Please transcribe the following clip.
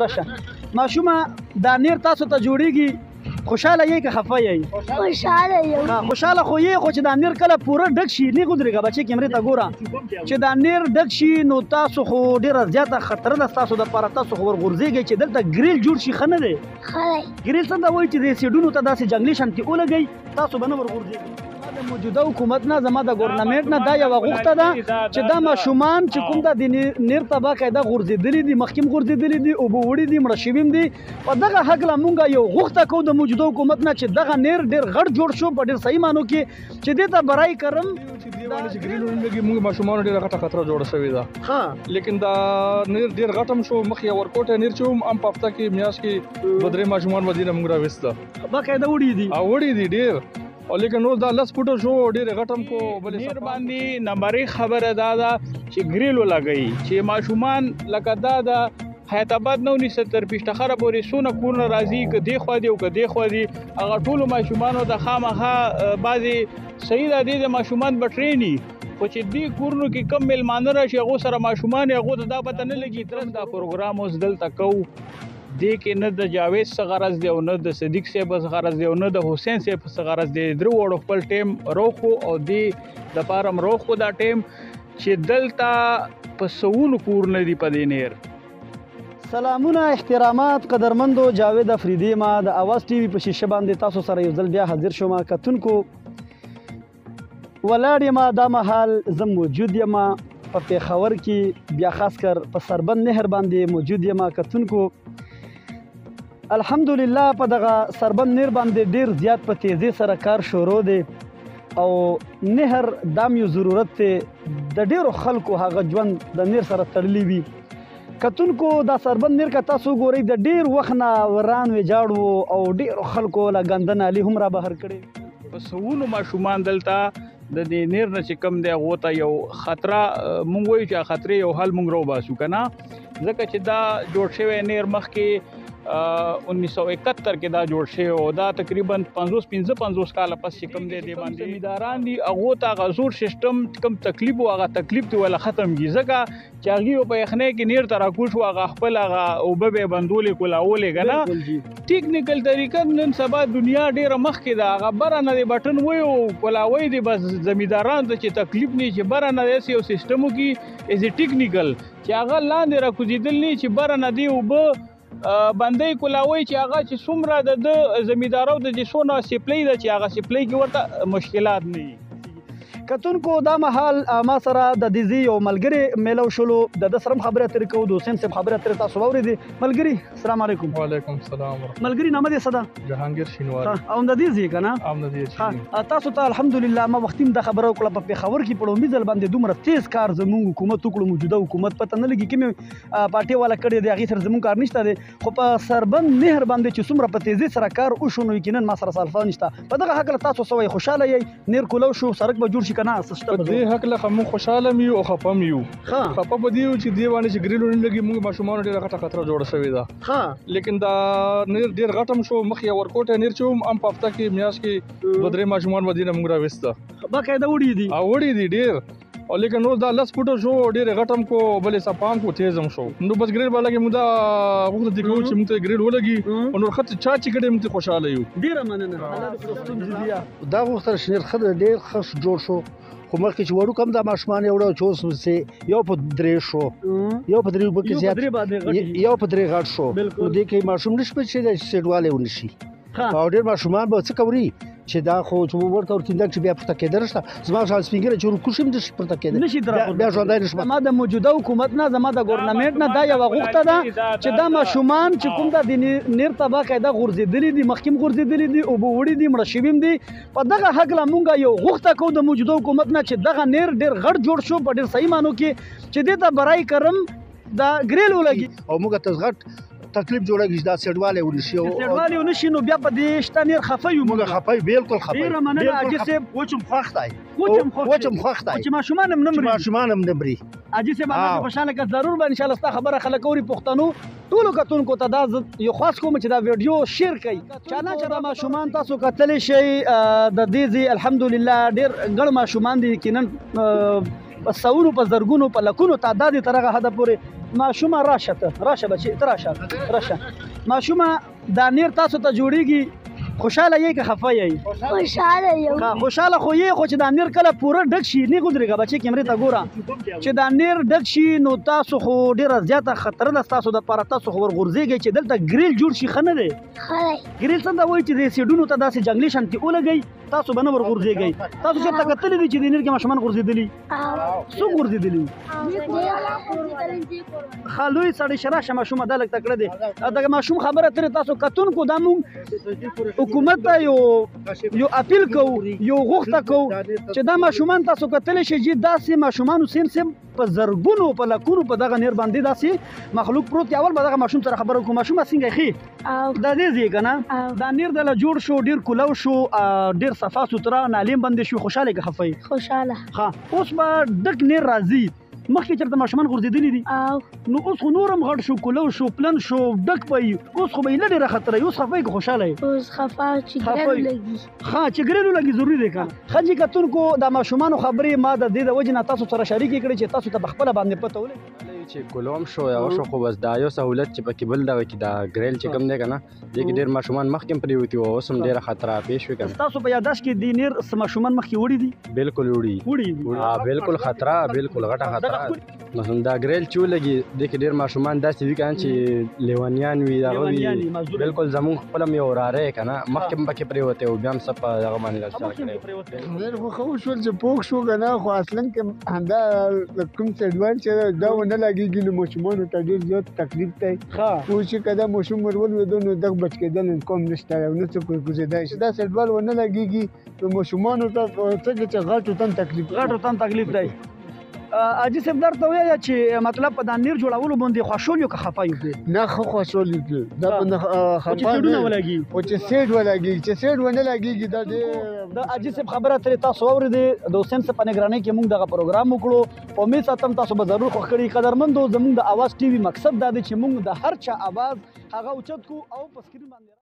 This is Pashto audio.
راشه ماشومه دا نیر تاسو ته جوړیږي خوشاله یې که خفه یې؟ خوشاله یم. خوشاله خو یې، خو چې دا نیر کله پوره ډک شي نه ودرېږه بچې کیمرې ته ګوره، چې دا نیر ډک شي نو تاسو خو ډېره زیاته خطره ده ستاسو دپاره، تاسو خو ورغورځېږئ چې دلته ګریل جوړ شي ښه نه دی؟ ښه دی. ګریل څه ته وایي چې دې سیډونو ته داسې جنګلي شانتې ولګئ تاسو به نه ورغورځېږئ. د موجوده حکومت نه زما د ګورنمنټ نه دا یوه غوښته ده چې دا ماشومان چې کوم دا د نیر ته باقاعده غورځېدلي دي، مخکې هم غورځېدلي دي، اوبه وړي دي، مړه شوي هم دي، په دغه هکله مونږ یو غوښته کوو د موجوده حکومت نه چې دغه نیر ډېر غټ جوړ شو په ډېر صحیح معنو کې، چې دې ته برای کرم چې ګریل ولګي موږ ماشومانو ډېره غټه خطره جوړه شوې ده. لیکن دا نیر ډېر غټ هم شو، مخکې یو ورکوټی نیر چې هم په هفته کې میاشت کې دوه درې ماشومان به دې نه موږ راویسته باقاعده وړي دي وړي دي ډېر، او لیکن نور دا 10 فوټه شو ډېر غټم کو بلې نیر باندې نمبرې خبره دا ده چې ګریل ولګي چې ماشومان لکه دا د حیات آباد 1970 پیشتخره پورې سونه کورونه راځي که دی خوا دی او که دی خوا دی هغه ټولو ماشومانو د خامخا بعضې صحیح ده دې د ماشومان به ټریني، خو چې دې کورونو کې کم میلمانه راشي هغو سره ماشومان هغو ته دا پته نه لګي ترڅ دا پروګرام اوس دلته کوو دې کې نه د جاوید څه غرض دی او نه د صدیق صاحب څه غرض دی او نه د حسین صاحب څه غرض دی، درو وړو خپل ټیم روخو او دې دپاره م روخو دا ټیم چې دلته په سوونو کورونه دي په دې نیر. سلامونه احترامات قدرمندو، جاوید افریدی ما د اواز ټي وي په شیشه باندې تاسو سره یو ځل بیا حاضر شوم. کتونکو ولاړ یم دا مهال زه موجود یم په پېښور کې، بیا خاص کر په سربند نهر باندې موجود یم. کتونکو الحمدلله په دغه سربند نهر باندې ډیر زیات په تیزی سره کار شروع دی او نهر دام یو ضرورت دی د ډیرو خلکو هغه ژوند د نهر سره تړلی وي. کتونکو دا سربند نهر که تاسو ګورئ د ډیر وخت نه وران ویجاړ او ډیرو خلکو له ګنده نالي هم را بهر کړي. په سوونو ماشومان دلته د دې نیر نه چې کم دی هغو ته یو خطره مونږ وایو چې خطرې یو حل مونږ راوباسو که نه، ځکه چې دا جوړ شوی نیر مخکې 1971 کې دا جوړ شوی او دا تقریبا 50-55 کاله پس چې کم دی دې باندې زمینداران دي هغو ته هغه زور سیسټم کم تکلیف و هغه تکلیف دی ولا ختم کړي، ځکه چې هغې په یخنۍ کې نیر ته راکوز شو هغه خپل هغه اوبه به یې بندولې کولاولې که نه. ټیکنیکل طریقه نن سبا دنیا ډېره مخکې ده، هغه بره نه دی بټن وایي او کولاوی دی بس زمیندارانو ته چې تکلیف نه چې بره نه داسې یو سیسټم وکړي ایز ټیکنیکل چې هغه لاندې راکوزېدل نه چې بره نه دی اوبه بندۍ کولاوی چې هغه چې څومره د زمیندارو د چې څونه سپلی ده چې هغه سپلی کې ورته مشکلات نه وي. کتونکو دا مهال ما سره د دې یو ملګري میلو شولو د ده سره هم خبرې اترې کوو، د حسین صاحب خبرې اترې تاسو واورېدې. ملګري السلام علیکم. وعلیکم السلام. ملګري نامه دې څه ده؟ جهانګیر شینواري. امدادي ځې که نه؟ امدادي چې تاسو ته الحمدلله ما وختي هم دا خبره وکړه په پېښور کې په لومړي ځل باندې دومره تیز کار زموږ حکومت وکړو، موجوده حکومت پته نه لګي کومې پارټۍ والا کړی دی هغې سره زموږ کار نشته دی، خو په سربند نهر باندې چې څومره په تیزۍ سره کار وشو نو یقینا ما سره سالفه نشته. په دغه هکله تاسو څه وایئ؟ خوشحاله یئ؟ نهر کولاو شو، سړک به جوړ شي که نه؟ څه شته دې هکله موږ خوشحاله م یو او خفه م یو. خفه به دې یو چې دې باندې چې ګریل ونه لګي موږ ماشومانو ډېره غټه خطره جوړه شوې ده. لیکن دا نیر ډېر غټ هم شو، مخکې یو ورکوټی نیر چې هم په هفته کې میاشت کې دوه درې ماشومان به دې نه موږ راویسته باقاعده وړي دي وړي دي ډېر، او لیکن نور دا 10 فوټه شو ډېر غټم کو بلې صفام کو تیز هم شو. نو بس ګریل به لګي موږ دا غوښته دې کوو چې موږ ته ګریل ولګي او نور خط چا چې کړی موږ ته خوشحاله یو. ډېره مننه. الله دې پرستون جدي دا غوښتل شنیر خد ډېر ښه جوړ شو، خو مخکې چې وړو کم دا ماشومان یې وړو چې اوس یو په درې شو، یو په درې اوبه کې زیات یو په درې غټ شو. نو دې کې ماشوم نشي پټ شي د سیډوالی ونشي او ډېر ماشومان به څه کوي چې دا خو چې ورته ورتیندل چې بیا پورته کېدل نشته. زما شان سپین ږیری چې ورکوشي هم نشي پورته کېدل، بیا ژوندی نشي. زما د موجوده حکومت نه زما د ګورنمنټ نه دا یوه غوښته ده چې دا ماشومان چې کوم دا د نیر ته باقاعده غورځېدلي دي، مخکې هم غورځېدلي دي، اوبه وړي دي، مړه شوي هم دي، په دغه هکله مونږ یو غوښته کوو د موجوده حکومت نه چې دغه نیر ډېر غټ جوړ شو په ډېر صحیح معنو کې چې دې ته برای کرم دا ګریل ولګي او موږ ته غټ تکلیف جوړېږي چې دا سیډوالی ونشي او سیډوالی ونشي نو بیا په دې شته نیر خفه یو. موږ خفه یو، بالکل خفه یو. ډېره مننه حاجي صاحب. وچم خوښ دی، وچم خوښ دی چې ماشومان هم نه مري. ماشومان هم نه مري. حاجي صاحب هغه خوشحاله که ضرور به انشاءالله ستا خبره خلک اوري. پښتنو ټولو کتونکو ته دا یو خاص کوم چې دا ویډیو شیر کړئ. چانه ماشومان تاسو کتلی شئ د دې ځای الحمدلله ډېر ګڼ ماشومان دي یقینا په سونو په زرګونو په لکونو تعداد تر هغه حد پورې ماشومه راشه بچي ته راشه ماشومه دا نیر تاسو ته جوړیږي خوشاله یې که خفه یې خوشاله یم خوشاله خو یې خو چې دا نیر کله پوره ډک شي نه ګودرېږه بچي کیمرې ته ګوره چې دا نیر ډک شي نو تاسو خو ډیره زیاته خطر ده تاسو دپاره تاسو خو ورغورځېږئ چې دلته ګریل جوړ شي ښه نه دی ګریل څنګه وایي چې د سیډونو ته داسې جنګلي شانتي ولګئ تاسو به نه ورغورځېږئ تاسو چېرته کتلي دي چې د نیر کې ماشومان غورځېدلي څوک غورځېدلي ښه لوی سړی شه راشه ماشومه دا لږ تکړه دی دغه ماشوم خبره ترې تاسو کتونکو دا مونږ حکومت ته یو اپیل کوو یو غوښته کوو چې دا ماشومان تاسو کتلی شئ چې داسې ماشومانو سیم په زرګونو په لکونو په دغه نیر باندې داسې مخلوق پروت دی اول به دغه ماشوم سره خبره وکړو ماشومه څنګه ښې دا دې ځای که نه دا نیر دله جوړ شو ډېر کولو شو ډېر صفا سوتره نالیم بندې شو خوشحاله که خفه یې خوشاله ښه اوس به ډک نیر راځي مخکې چېرته ماشومان غورځېدلي دي نو اوس خو نور هم غټ شو کولو شو پلن شو ډک به یي اوس خو به یې نه ډېره خطره یي اوس خفه یي که خوشحاله یي اوس خفه چې ګرل لګي ښه چې ګرلو لګي ضروري دی که ښه جي کتونکو د ماشومانو خبرې ما د دې د وجې نه تاسو سره شریکې کړې چې تاسو ته په خپله باندې پته ولګي چې کولوم شو یا وشو خو بس دا یو سهولت چې پکې بل دغه کې دا ګریل چې کوم دی که نه دې کې ډېر ماشومان مخکې هم پرېوتي وو اوس هم ډېره خطره پیش وي که نه تاسو په یاداشت کې د نیر څه ماشومان مخکې وړي دي بالکل وړي بالکل خطره بالکل غټه خطره مثلا دا ګریل چې ولګي دې کې ډېر ماشومان داسې وي که نه چې لیونیان وي دغه وي بالکل زمونږ خپل هم یو وراره یې که نه مخکې هم پکې پرېوتی وو بیا هم څه په دغه باندې راسره کړی ډېر خو ښه وشول چې پوه شو که نه خو اصلا کې همدا کوم څه ایډوانس چې دا ونه لګېږي نو ماشومانو ته ډېر زیات تکلیف دی پوه شي که دا ماشوم ور ولوېدو نو دغه بچ کېدل کوم نشته او نه څوک ورکوزېدی شي داسې ایډوال ونه لګېږي نو ماشومانو ته څنګه چې غټو ته تکلیف دی حاجي صاحب درته ووایه چې مطلب په دا نیر جوړولو باندې خوشحال یو که خفه یو پرې نه ښه خوشحال یو دا باندې خو چې سیډونه ولګي خو چې سیډ ولګېږي چې سیډ ونه لګېږي دا ډېر د حاجي صاحب خبره ترې تاسو واورېدې د حسین صاحب په نګرانۍ کې موږ دغه پروګرام وکړو په امید ساتم تاسو به ضرور خوښ کړي قدرمندو زموږ د اواز ټي وي مقصد دا دی چې موږ د هر چا اواز هغه اوچت کړو او په سکرین باندې